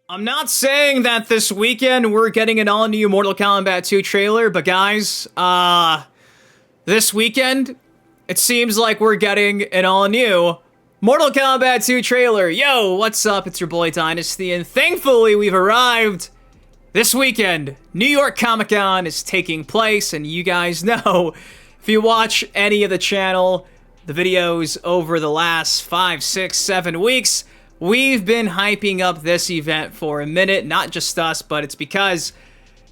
I'm not saying that this weekend we're getting an all-new Mortal Kombat 2 trailer, but guys, this weekend, it seems like we're getting an all-new Mortal Kombat 2 trailer. Yo, what's up? It's your boy Dynasty, and thankfully we've arrived this weekend. New York Comic-Con is taking place, and you guys know, if you watch any of the channel, the videos over the last 5, 6, 7 weeks, we've been hyping up this event for a minute, not just us, but it's because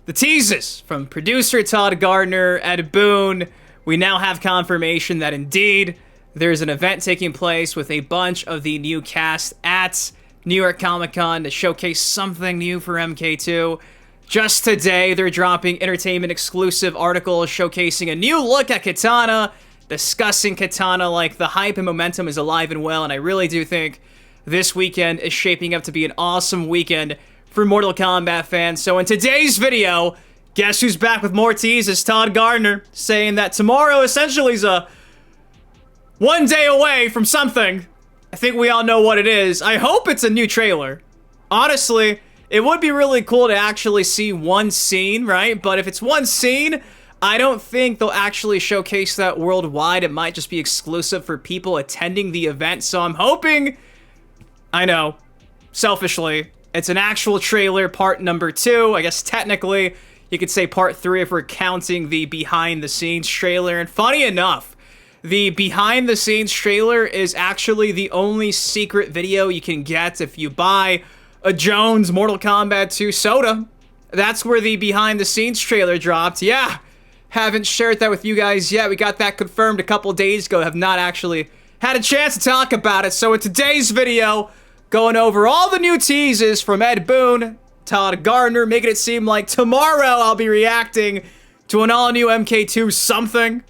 the teases from producer Todd Gardner, Ed Boon, we now have confirmation that indeed there's an event taking place with a bunch of the new cast at New York Comic-Con to showcase something new for MK2. Just today, they're dropping entertainment-exclusive articles showcasing a new look at Kitana, discussing Kitana like the hype and momentum is alive and well, and I really do think this weekend is shaping up to be an awesome weekend for Mortal Kombat fans. So in today's video, guess who's back with more teases? Todd Gardner saying that tomorrow essentially is a one day away from something. I think we all know what it is. I hope it's a new trailer. Honestly, it would be really cool to actually see one scene, right? But if it's one scene, I don't think they'll actually showcase that worldwide. It might just be exclusive for people attending the event. So I'm hoping, I know, selfishly, it's an actual trailer, part number 2. I guess technically, you could say part 3 if we're counting the behind-the-scenes trailer. And funny enough, the behind-the-scenes trailer is actually the only secret video you can get if you buy a Jones Mortal Kombat 2 soda. That's where the behind-the-scenes trailer dropped. Yeah, haven't shared that with you guys yet. We got that confirmed a couple days ago. Have not actually had a chance to talk about it. So in today's video, going over all the new teases from Ed Boon, Todd Gardner, making it seem like tomorrow I'll be reacting to an all-new MK2 something.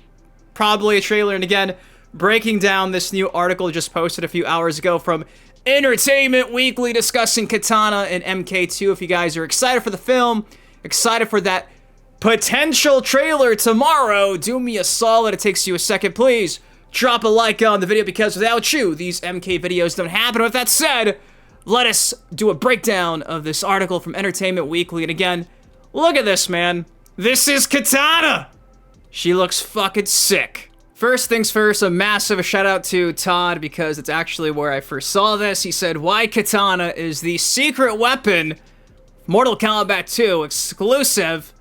Probably a trailer, and again, breaking down this new article just posted a few hours ago from Entertainment Weekly discussing Kitana and MK2. If you guys are excited for the film, excited for that potential trailer tomorrow, do me a solid. It takes you a second, please. Drop a like on the video because without you, these MK videos don't happen. With that said, let us do a breakdown of this article from Entertainment Weekly. And again, look at this, man. This is Kitana. She looks fucking sick. First things first, a massive shout out to Todd because it's actually where I first saw this. He said, why Kitana is the secret weapon Mortal Kombat 2 exclusive.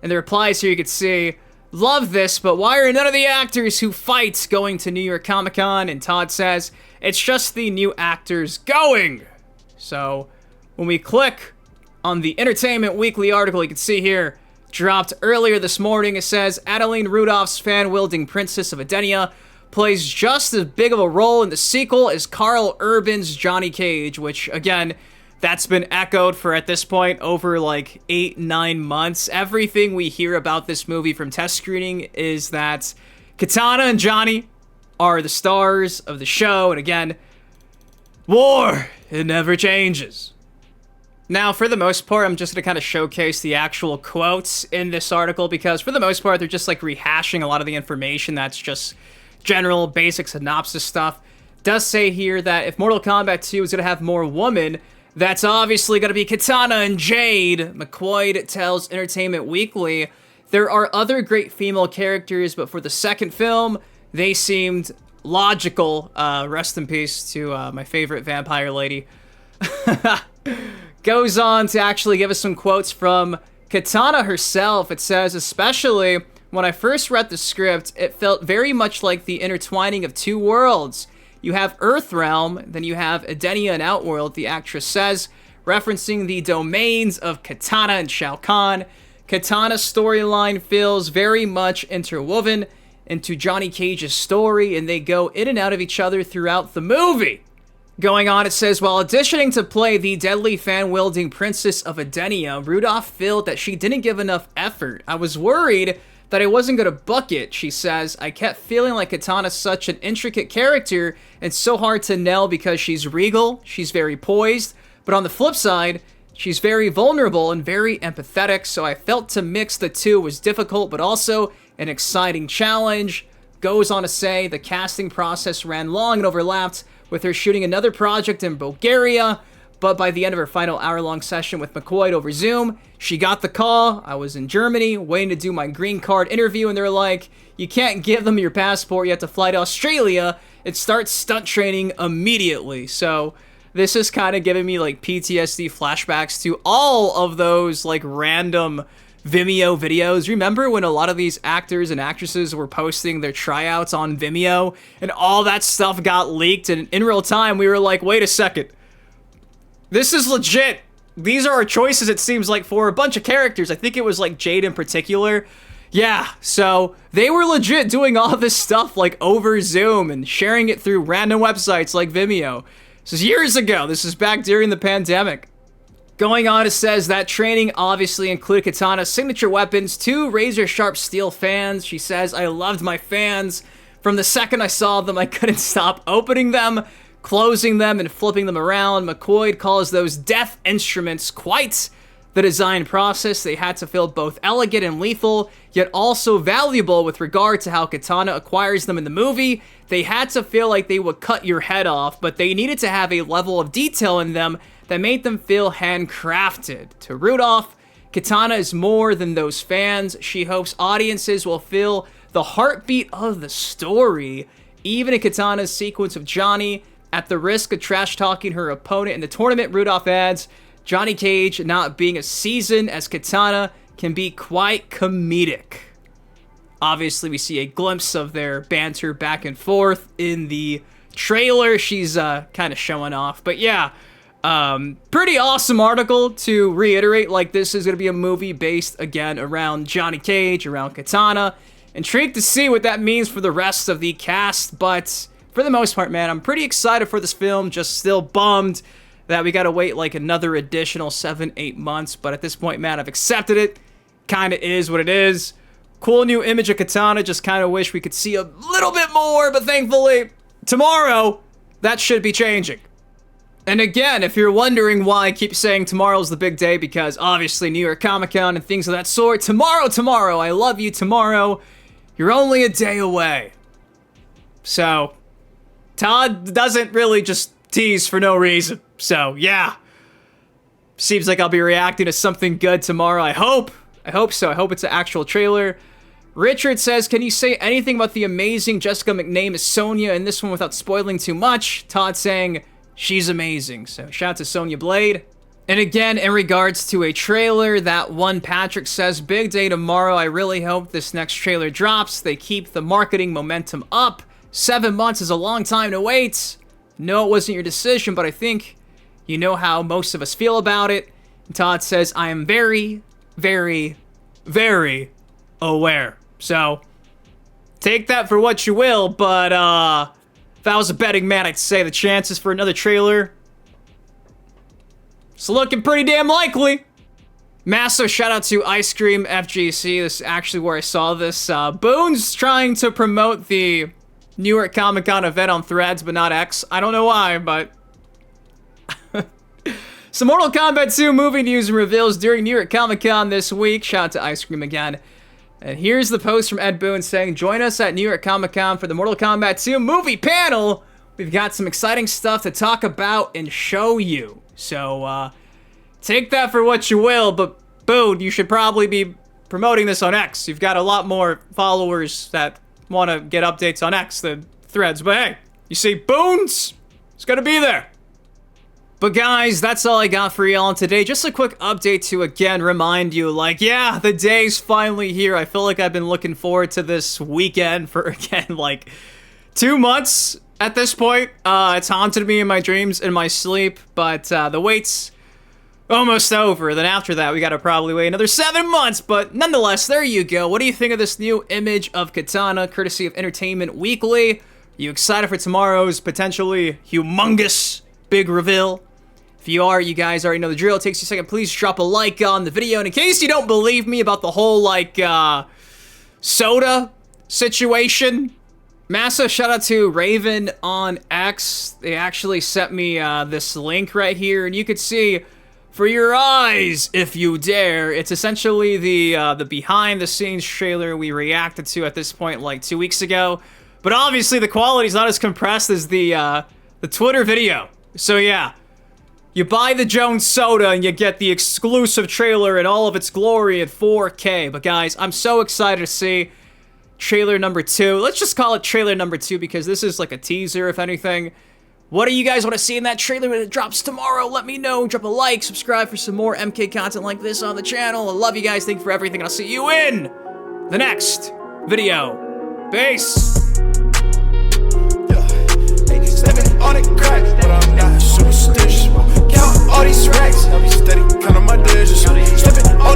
And the replies here you can see, love this, but why are none of the actors who fight going to New York Comic-Con? And Todd says, it's just the new actors going. So, when we click on the Entertainment Weekly article, you can see here, dropped earlier this morning, it says, Adeline Rudolph's fan-wielding Princess of Edenia plays just as big of a role in the sequel as Carl Urban's Johnny Cage, which, again, that's been echoed for, at this point, over like 8, 9 months. Everything we hear about this movie from test screening is that Kitana and Johnny are the stars of the show. And again, war, it never changes. Now, for the most part, I'm just going to kind of showcase the actual quotes in this article because for the most part, they're just like rehashing a lot of the information that's just general, basic synopsis stuff. It does say here that if Mortal Kombat 2 is going to have more women, that's obviously going to be Kitana and Jade. McQuaid tells Entertainment Weekly, there are other great female characters, but for the second film, they seemed logical. Rest in peace to my favorite vampire lady. Goes on to actually give us some quotes from Kitana herself. It says, especially when I first read the script, it felt very much like the intertwining of two worlds. You have Earthrealm, then you have Edenia and Outworld, the actress says, referencing the domains of Kitana and Shao Kahn. Kitana's storyline feels very much interwoven into Johnny Cage's story, and they go in and out of each other throughout the movie. Going on, it says, while auditioning to play the deadly fan-wielding Princess of Edenia, Rudolph felt that she didn't give enough effort. I was worried that I wasn't going to book it, she says. I kept feeling like Kitana's such an intricate character and so hard to nail because she's regal, she's very poised, but on the flip side, she's very vulnerable and very empathetic, so I felt to mix the two was difficult but also an exciting challenge. Goes on to say the casting process ran long and overlapped with her shooting another project in Bulgaria, But by the end of her final hour-long session with McCoy over Zoom, she got the call. I was in Germany waiting to do my green card interview, and they're like, you can't give them your passport, you have to fly to Australia and start stunt training immediately. So this is kind of giving me like PTSD flashbacks to all of those like random Vimeo videos. Remember when a lot of these actors and actresses were posting their tryouts on Vimeo and all that stuff got leaked, and in real time we were like, wait a second. This is legit. These are our choices, it seems like, for a bunch of characters. I think it was like Jade in particular. Yeah, so they were legit doing all this stuff like over Zoom and sharing it through random websites like Vimeo. This is years ago. This is back during the pandemic. Going on, it says that training obviously included Kitana's signature weapons, 2 razor-sharp steel fans. She says, I loved my fans. From the second I saw them, I couldn't stop opening them, closing them, and flipping them around. McCoy calls those death instruments quite the design process. They had to feel both elegant and lethal, yet also valuable with regard to how Kitana acquires them in the movie. They had to feel like they would cut your head off, but they needed to have a level of detail in them that made them feel handcrafted. To Rudolph, Kitana is more than those fans. She hopes audiences will feel the heartbeat of the story. Even in Kitana's sequence of Johnny, at the risk of trash-talking her opponent in the tournament, Rudolph adds, Johnny Cage not being as seasoned as Kitana can be quite comedic. Obviously, we see a glimpse of their banter back and forth in the trailer. She's kind of showing off. But yeah, pretty awesome article to reiterate, like, this is going to be a movie based, again, around Johnny Cage, around Kitana. Intrigued to see what that means for the rest of the cast, but for the most part, man, I'm pretty excited for this film, just still bummed that we gotta wait like another additional 7-8 months, but at this point, man, I've accepted it. Kinda is what it is. Cool new image of Kitana, just kinda wish we could see a little bit more, but thankfully, tomorrow, that should be changing. And again, if you're wondering why I keep saying tomorrow's the big day, because obviously New York Comic Con and things of that sort, tomorrow, I love you, tomorrow, you're only a day away. So, Todd doesn't really just tease for no reason. So, yeah. Seems like I'll be reacting to something good tomorrow. I hope so. I hope it's an actual trailer. Richard says, can you say anything about the amazing Jessica McName as Sonya in this one without spoiling too much? Todd saying, she's amazing. So, shout out to Sonya Blade. And again, in regards to a trailer, that one Patrick says, big day tomorrow. I really hope this next trailer drops. They keep the marketing momentum up. 7 months is a long time to wait. No, it wasn't your decision, but I think you know how most of us feel about it. And Todd says, I am very, very, very aware. So, take that for what you will, but if I was a betting man, I'd say the chances for another trailer, it's looking pretty damn likely. Massive shout out to Ice Cream FGC. This is actually where I saw this. Boone's trying to promote the New York Comic Con event on Threads, but not X. I don't know why, but some Mortal Kombat 2 movie news and reveals during New York Comic Con this week. Shout out to Ice Cream again. And here's the post from Ed Boon saying, join us at New York Comic Con for the Mortal Kombat 2 movie panel. We've got some exciting stuff to talk about and show you. So, take that for what you will, but Boon, you should probably be promoting this on X. You've got a lot more followers that want to get updates on X than Threads, but hey, you see Boons, it's gonna be there. But guys, that's all I got for y'all today. Just a quick update to again remind you, like, yeah, the day's finally here. I feel like I've been looking forward to this weekend for, again, like 2 months at this point. It's haunted me in my dreams and my sleep, but the wait's almost over. Then after that, we gotta probably wait another 7 months, but nonetheless, there you go. What do you think of this new image of Kitana, courtesy of Entertainment Weekly? Are you excited for tomorrow's potentially humongous big reveal? If you are, you guys already know the drill. It takes you a second. Please drop a like on the video. And in case you don't believe me about the whole, like, soda situation, massive shout out to Raven on X. They actually sent me this link right here, and you could see for your eyes, if you dare. It's essentially the behind-the-scenes trailer we reacted to at this point like 2 weeks ago. But obviously the quality's not as compressed as the Twitter video. So yeah, You buy the Jones soda and you get the exclusive trailer in all of its glory at 4K. But guys, I'm so excited to see trailer number 2. Let's just call it trailer number 2 because this is like a teaser, if anything. What do you guys want to see in that trailer when it drops tomorrow? Let me know. Drop a like, subscribe for some more MK content like this on the channel. I love you guys. Thank you for everything. And I'll see you in the next video. Peace. Stepping on it crack, but I'm not superstitious. Count all these racks, I'll be steady, counting my digits. Stepping on